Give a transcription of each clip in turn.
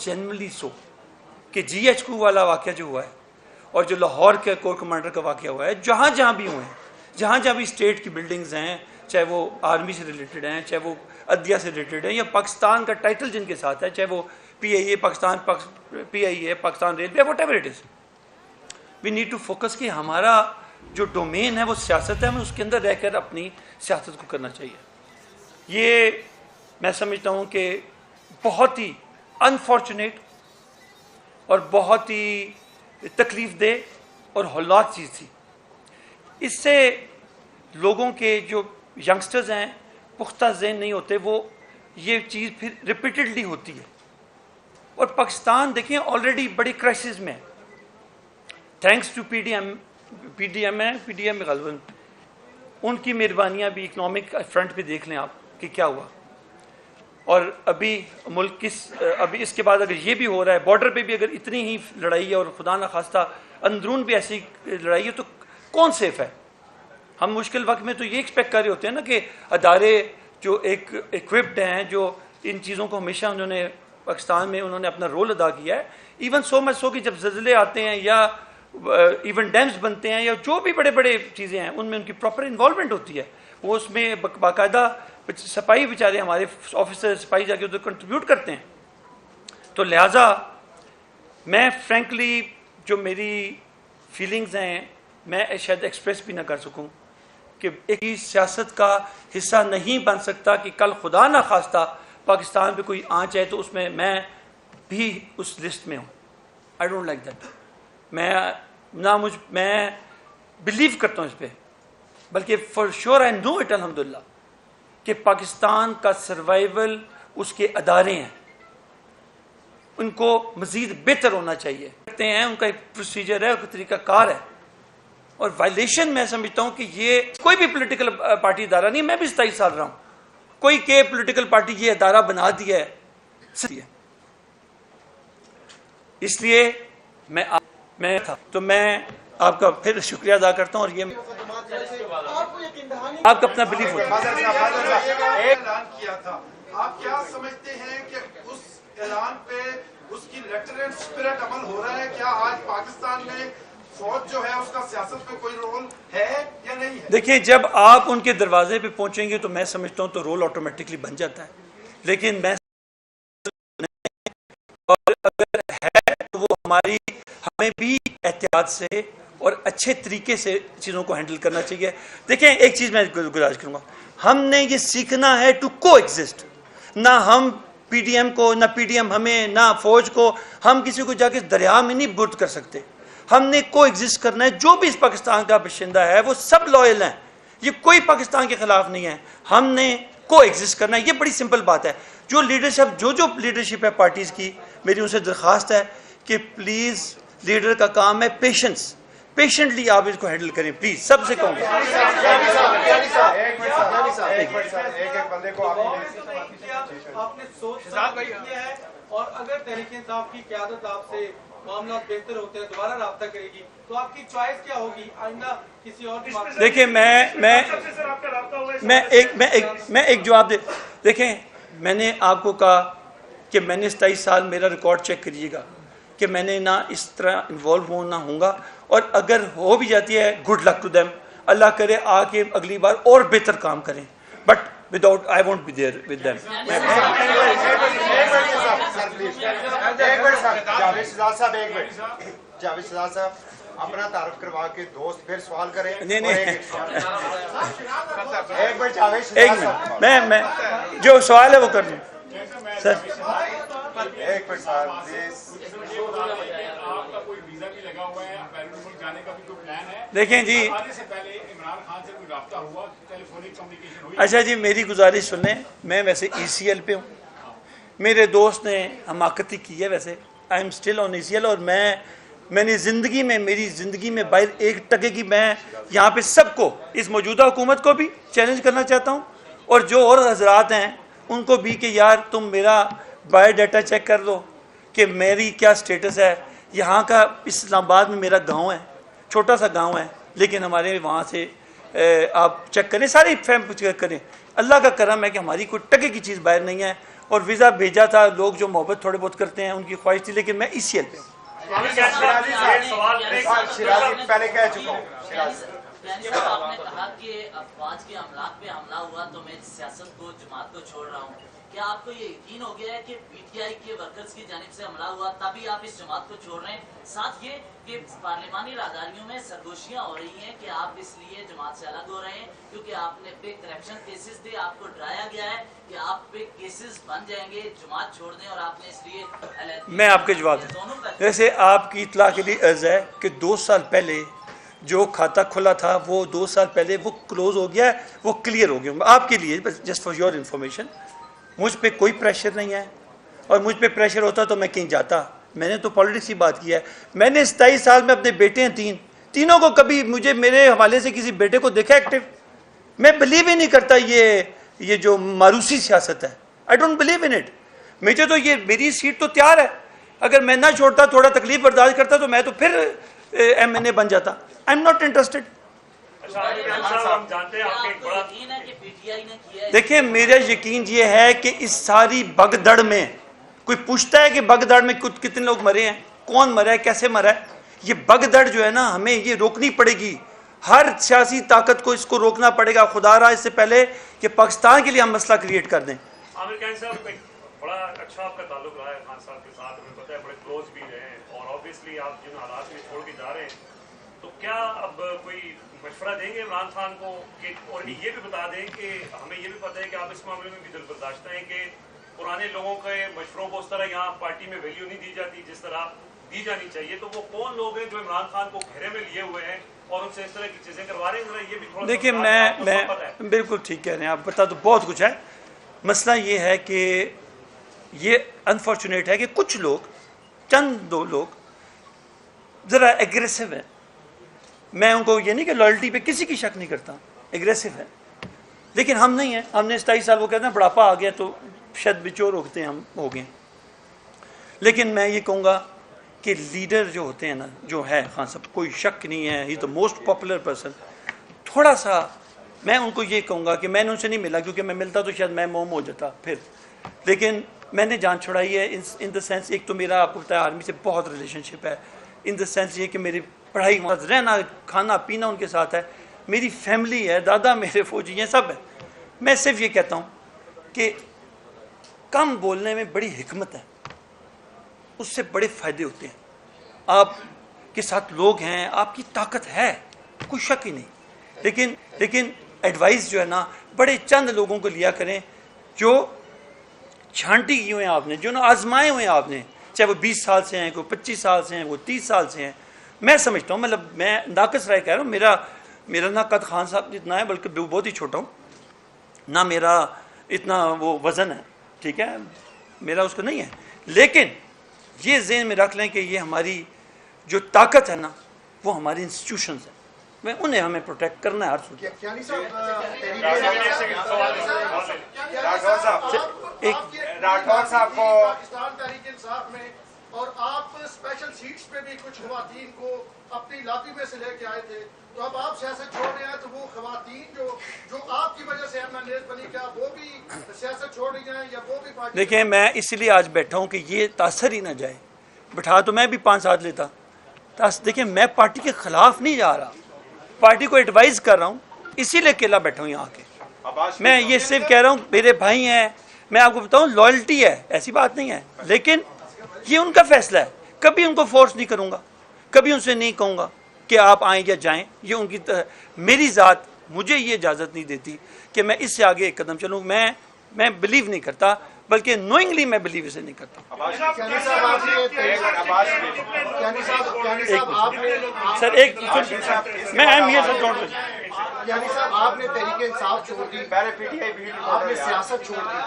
Generally सो कि GHQ वाला वाक़या जो हुआ है और जो लाहौर के कोर कमांडर का वाक़या हुआ है, जहाँ जहाँ भी हुए हैं, जहाँ जहाँ भी स्टेट की बिल्डिंग्स हैं, चाहे वो आर्मी से रिलेटेड हैं, चाहे वो अदलिया से रिलेटेड हैं, या पाकिस्तान का टाइटल जिनके साथ है, चाहे वो PIA Pakistan railway, whatever it is, we need to focus कि हमारा जो डोमेन है वो सियासत है, हमें उसके अंदर रहकर अपनी सियासत को करना चाहिए। ये मैं समझता हूँ कि बहुत ही अनफॉर्चुनेट और बहुत ही तकलीफ दे और हौलनाक चीज़ थी। इससे लोगों के जो यंगस्टर्स हैं, पुख्ता ज़हन नहीं होते, वो ये चीज़ फिर रिपीटेडली होती है। और पाकिस्तान देखें ऑलरेडी बड़ी क्राइसिस में है, थैंक्स टू PDM गलबन, उनकी मेहरबानियाँ भी इकनॉमिक फ्रंट पे देख लें आप कि क्या हुआ। और अभी मुल्क अभी इसके बाद अगर ये भी हो रहा है, बॉर्डर पे भी अगर इतनी ही लड़ाई है और खुदा न खास्ता अंदरून भी ऐसी लड़ाई है, तो कौन सेफ है? हम मुश्किल वक्त में तो ये एक्सपेक्ट कर रहे होते हैं ना कि अदारे जो एक इक्विप्ड हैं, जो इन चीज़ों को हमेशा उन्होंने पाकिस्तान में उन्होंने अपना रोल अदा किया है, इवन सो मच सो कि जब ज़लज़ले आते हैं या इवन डैम्स बनते हैं या जो भी बड़े बड़े चीज़ें हैं, उनमें उनकी प्रॉपर इन्वॉल्वमेंट होती है। वो उसमें बाकायदा सिपाही बेचारे हमारे ऑफिसर सिपाही जाके उधर कंट्रीब्यूट करते हैं। तो लिहाजा मैं फ्रेंकली जो मेरी फीलिंग्स हैं, मैं शायद एक्सप्रेस भी ना कर सकूं कि एक ही सियासत का हिस्सा नहीं बन सकता कि कल खुदा ना खास्ता पाकिस्तान पे कोई आँच है तो उसमें मैं भी उस लिस्ट में हूँ। I don't like that. मैं बिलीव करता हूँ इस पर, बल्कि for sure I know it अल्हम्दुलिल्लाह कि पाकिस्तान का सर्वाइवल उसके अदारे हैं, उनको मज़ीद बेहतर होना चाहिए। कहते हैं उनका एक प्रोसीजर है, उनका तरीक़ाकार है। और वायलेशन मैं समझता हूँ कि ये कोई भी पॉलिटिकल पार्टी अदारा नहीं, मैं भी 27 साल रहा हूँ, कोई के पॉलिटिकल पार्टी ये अदारा बना दिया है, इसलिए मैं था। तो मैं आपका फिर शुक्रिया अदा करता हूँ। और ये आपका अपना बिलीफ होता है। ऐलान किया था, आप क्या समझते हैं कि उस ऐलान पे उसकी लेटर एंड स्पिरिट अमल हो रहा है? क्या आज पाकिस्तान में फौज जो है उसका सियासत में कोई रोल है या नहीं है? देखिए, जब आप उनके दरवाजे पे पहुंचेंगे तो मैं समझता हूँ तो रोल ऑटोमेटिकली बन जाता है, लेकिन मैं और अगर है तो वो हमें भी एहतियात से और अच्छे तरीके से चीज़ों को हैंडल करना चाहिए। देखें, एक चीज़ मैं गुजारिश करूँगा, हमने ये सीखना है टू को एग्जिस्ट। ना हम PDM को, ना PDM हमें, ना फौज को, हम किसी को जाके दरिया में नहीं बुर्द कर सकते। हमने को एग्जिस्ट करना है। जो भी इस पाकिस्तान का बाशिंदा है वो सब लॉयल हैं, ये कोई पाकिस्तान के खिलाफ नहीं है। हमने को एग्जिस्ट करना है, ये बड़ी सिंपल बात है। जो लीडरशिप जो लीडरशिप है पार्टीज़ की, मेरी उनसे दरख्वास्त है कि प्लीज़ लीडर का काम है पेशेंटली आप इसको हैंडल करें, प्लीज। सबसे कहूँगा आपने सोच किया है, और अगर तहरीक इंसाफ की क़यादत आपसे मामला बेहतर होते हैं, दोबारा राब्ता करेगी, तो आपकी चॉइस क्या होगी आइंदा किसी और? देखिए, मैं एक जवाब दे। देखें, मैंने आपको कहा कि मैंने 27 साल, मेरा रिकॉर्ड चेक करिएगा कि मैंने ना इस तरह इन्वॉल्व होना होगा, और अगर हो भी जाती है good luck to them, Allah करे आके अगली बार और बेहतर काम करें, but without I won't be there with them. Javed Shahzad sahab, अपना तारुफ करवा के दोस्त फिर सवाल करें। नहीं एक मिनट जावेद शहजाद साहब, मैं जो सवाल है वो कर दूँ सर। एक मिनट साहब प्लीज। आपका कोई वीजा भी लगा हुआ है, बैरून मुल्क जाने का भी कोई प्लान है? देखें जी, आने से पहले इमरान खान से कोई राब्ता हुआ, टेलीफोनिक कम्युनिकेशन हुई? अच्छा जी, मेरी गुजारिश सुने, मैं वैसे ECL पे हूँ, मेरे दोस्त ने हमाकती की है, वैसे I am still on ECL, और मैंने ज़िंदगी में, मेरी ज़िंदगी में बाहर 1% की, मैं यहाँ पे सबको, इस मौजूदा हुकूमत को भी चैलेंज करना चाहता हूँ, और जो और हजरात हैं उनको भी कि यार तुम मेरा बायोडाटा चेक कर लो कि मेरी क्या स्टेटस है। यहाँ का इस्लामाबाद में मेरा गांव है, छोटा सा गांव है, लेकिन हमारे वहाँ से आप चेक करें, सारी फैम चेक करें। अल्लाह का करम है कि हमारी कोई टके की चीज़ बाहर नहीं है, اور ویزا بھیجا تھا لوگ جو محبت تھوڑے بہت کرتے ہیں ان کی خواہش تھی، لیکن میں ECL پہ ہوں. پہلے کہہ چکا ہوں. آپ نے کہا کہ افواج کے املاک پہ حملہ ہوا تو میں سیاست کو جماعت کو چھوڑ رہا ہوں. کیا آپ کو یہ یقین ہو گیا ہے کہ PTI کے ورکرز کی جانب سے حملہ ہوا تبھی آپ اس جماعت کو چھوڑ رہے ہیں؟ ساتھ یہ کہ پارلیمانی راہداریوں میں سرگوشیاں ہو رہی ہیں کہ آپ اس لیے جماعت سے الگ ہو رہے ہیں کیونکہ آپ نے پہ کرپشن کیسز تھے، آپ کو ڈرایا گیا ہے کہ آپ پہ کیسز بن جائیں گے، جماعت چھوڑ دیں، اور آپ نے اس لیے میں آپ کے جواب دوں. جیسے آپ کی اطلاع کے لیے عرض ہے کہ 2 سال پہلے جو کھاتا کھلا تھا وہ 2 سال پہلے وہ کلوز ہو گیا ہے، وہ کلیئر ہو گیا. آپ کے لیے جسٹ فار یور انفارمیشن، مجھ پہ کوئی پریشر نہیں ہے، اور مجھ پہ پریشر ہوتا تو میں کہیں جاتا. میں نے تو پالیٹکس کی بات کی ہے. میں نے 27 سال میں اپنے بیٹے ہیں تینوں کو کبھی مجھے میرے حوالے سے کسی بیٹے کو دیکھا ایکٹیو؟ میں بلیو ہی نہیں کرتا یہ جو ماروسی سیاست ہے. I don't believe in it. مجھے تو یہ میری سیٹ تو تیار ہے، اگر میں نہ چھوڑتا، تھوڑا تکلیف برداشت کرتا تو میں تو پھر MNA بن جاتا. I am not interested. دیکھیں میرا یقین یہ ہے کہ اس ساری بگدڑ میں کوئی پوچھتا ہے کہ بگدڑ میں کتنے لوگ مرے ہیں، کون مرا ہے، کیسے مرا ہے. یہ بگدڑ جو ہے نا ہمیں یہ روکنی پڑے گی. ہر سیاسی طاقت کو اس کو روکنا پڑے گا. خدا رہا اس سے پہلے کہ پاکستان کے لیے ہم مسئلہ کریٹ کر دیں. عامر خان صاحب بڑا اچھا آپ کا تعلق رہا ہے خان صاحب کے ساتھ، ہمیں پتہ ہے بڑے کلوز بھی رہے ہیں، اور آبویسلی آپ جن حالات میں چھوڑ کے جا رہے ہیں تو کیا اب کوئی مشورہ دیں گے عمران خان کو کہ، اور یہ بھی بتا دیں کہ ہمیں یہ بھی پتہ ہے کہ آپ اس معاملے میں بھی دل برداشتہ ہیں کہ پرانے لوگوں کے مشوروں کو اس طرح یہاں پارٹی میں ویلیو نہیں دی جاتی جس طرح دی جانی چاہیے. تو وہ کون لوگ ہیں جو عمران خان کو گھیرے میں لیے ہوئے ہیں اور ان سے اس طرح کی چیزیں کروا رہے ہیں؟ یہ بھی تھوڑا دیکھیں میں بالکل ٹھیک کہہ رہے ہیں آپ، بتا تو بہت کچھ ہے. مسئلہ یہ ہے کہ یہ انفارچونیٹ ہے کہ کچھ لوگ، چند 2 لوگ ذرا ایگریسو ہیں. میں ان کو یہ نہیں کہ لائلٹی پہ کسی کی شک نہیں کرتا، ایگریسو ہے، لیکن ہم نہیں ہیں. ہم نے 27 سال، وہ کہتے ہیں بڑھاپا آ گیا تو شاید بچور ہوتے ہیں، ہم ہو گئے. لیکن میں یہ کہوں گا کہ لیڈر جو ہوتے ہیں نا، جو ہے خان صاحب، کوئی شک نہیں ہے، ہی دا موسٹ پاپولر پرسن. تھوڑا سا میں ان کو یہ کہوں گا کہ میں نے ان سے نہیں ملا، کیونکہ میں ملتا تو شاید میں موم ہو جاتا پھر. لیکن میں نے جان چھڑائی ہے ان دا سینس، ایک تو میرا آپ کو پتا ہے آرمی سے بہت ریلیشن شپ ہے، ان دا سینس یہ کہ میری پڑھائی، رہنا، کھانا پینا ان کے ساتھ ہے، میری فیملی ہے، دادا میرے فوجی ہیں، سب ہے. میں صرف یہ کہتا ہوں کہ کم بولنے میں بڑی حکمت ہے، اس سے بڑے فائدے ہوتے ہیں. آپ کے ساتھ لوگ ہیں، آپ کی طاقت ہے، کوئی شک ہی نہیں. لیکن ایڈوائس جو ہے نا بڑے چند لوگوں کو لیا کریں جو چھانٹی کی ہوئے ہیں آپ نے، جو نا آزمائے ہوئے ہیں آپ نے، چاہے وہ 20 سال سے ہیں، کوئی 25 سال سے ہیں، وہ 30 سال سے ہیں. میں سمجھتا ہوں، مطلب میں ناقص رائے کہہ رہا ہوں، میرا نہ قد خان صاحب جتنا ہے، بلکہ بہت ہی چھوٹا ہوں، نہ میرا اتنا وہ وزن ہے، ٹھیک ہے، میرا اس کو نہیں ہے. لیکن یہ ذہن میں رکھ لیں کہ یہ ہماری جو طاقت ہے نا وہ ہماری انسٹیٹیوشنز ہیں، میں انہیں ہمیں پروٹیکٹ کرنا ہے ہر صورت. راٹھور صاحب کو پاکستان تحریک انصاف میں، اور آپ اسپیشل سیٹس پہ بھی کچھ خواتین کو اپنی علاقے میں سے لے کے آئے تھے، تو اب آپ سیاست چھوڑ رہے ہیں تو وہ خواتین جو آپ کی وجہ سے MNA بنی، کیا وہ بھی سیاست چھوڑ رہی ہیں یا وہ بھی پارٹی؟ دیکھیں میں اس لیے آج بیٹھا ہوں کہ یہ تاثر ہی نہ جائے. بٹھا تو میں بھی 5 ساتھ لیتا. دیکھیں میں پارٹی کے خلاف نہیں جا رہا، پارٹی کو ایڈوائز کر رہا ہوں، اسی لیے اکیلا بیٹھا ہوں یہاں کے. میں یہ صرف کہہ رہا ہوں میرے بھائی ہیں، میں آپ کو بتاؤں لائلٹی ہے، ایسی بات نہیں ہے، لیکن یہ ان کا فیصلہ ہے. کبھی ان کو فورس نہیں کروں گا، کبھی ان سے نہیں کہوں گا کہ آپ آئیں یا جائیں. یہ ان کی میری ذات مجھے یہ اجازت نہیں دیتی کہ میں اس سے آگے ایک قدم چلوں. میں بلیو نہیں کرتا، بلکہ نوئنگلی میں بلیو اسے نہیں کرتا. سر ایک میں یعنی صاحب آپ نے تحریک انصاف چھوڑ دی، آپ نے سیاست چھوڑ دی،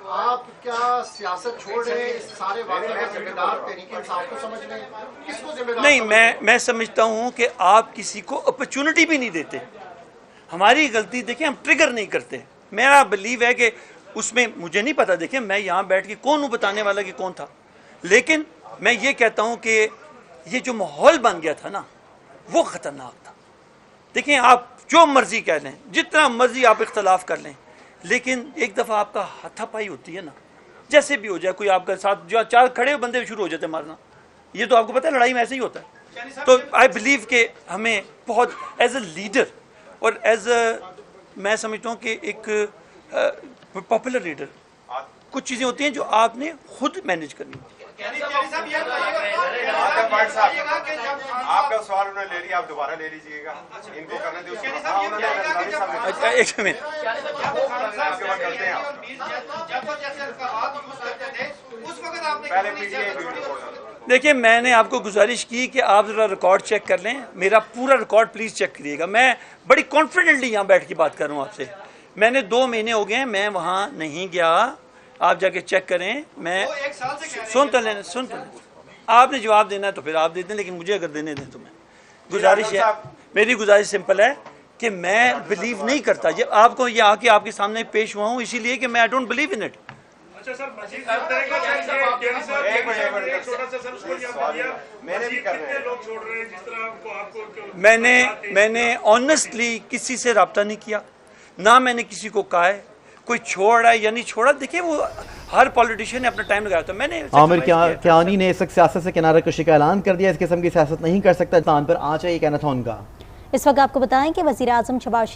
آپ کیا سیاست چھوڑ رہے ہیں؟ سارے واقعے کا ذمہ دار تحریک انصاف کو سمجھ رہے ہیں؟ کس کو ذمہ دار؟ نہیں، میں سمجھتا ہوں کہ آپ کسی کو اپرچونٹی بھی نہیں دیتے. ہماری غلطی دیکھیں، ہم ٹریگر نہیں کرتے. میرا بلیو ہے کہ اس میں مجھے نہیں پتا، دیکھیں میں یہاں بیٹھ کے کون ہوں بتانے والا کہ کون تھا، لیکن میں یہ کہتا ہوں کہ یہ جو ماحول بن گیا تھا نا وہ خطرناک تھا. دیکھیں آپ جو مرضی کہہ لیں، جتنا مرضی آپ اختلاف کر لیں، لیکن ایک دفعہ آپ کا ہاتھا پائی ہوتی ہے نا जैसे भी हो जाए, कोई आपके साथ जो 4 खड़े हुए बंदे शुरू हो जाते हैं मारना, ये तो आपको पता है लड़ाई में ऐसे ही होता है। तो आई बिलीव कि हमें बहुत एज अ लीडर और एज अ मैं समझता हूँ कि एक पॉपुलर लीडर कुछ चीज़ें होती हैं जो आपने खुद मैनेज करनी। आपका सवाल उन्होंने ले लिया, आप दोबारा ले लीजिएगा, इनको करने दो। एक मिनट, देखिए मैंने आपको गुजारिश की कि आप ज़रा रिकॉर्ड चेक कर लें, मेरा पूरा रिकॉर्ड प्लीज़ चेक करिएगा। मैं बड़ी कॉन्फिडेंटली यहाँ बैठ के बात कर रहा हूँ आपसे। मैंने 2 महीने हो गए हैं, मैं वहाँ नहीं गया, आप जाके चेक करें। मैं सुन तो लें, आपने जवाब देना है तो फिर आप दे दें, लेकिन मुझे अगर देने दें तो मैं गुजारिश है, मेरी गुजारिश सिंपल है कि मैं बिलीव नहीं करता। जब आपको ये आके आपके सामने पेश हुआ हूँ इसीलिए कि मैं I don't believe in it. अच्छा सर, मजीद कितने लोग छोड़ रहे हैं जिस तरह आपको मैंने ऑनेस्टली किसी से रब्ता नहीं किया, ना मैंने किसी को कहा है कोई छोड़ा या नहीं छोड़ा। देखिए वो हर पॉलिटिशियन ने अपना टाइम लगाया था। मैंने आमिर कियानी ने इस वक्त सियासत से किनारा कशी का ऐलान कर दिया, इस किस्म की सियासत नहीं कर सकता, तान पर आ चाहिए, कहना था उनका। इस वक्त आपको बताएं कि वज़ीर आज़म शहबाज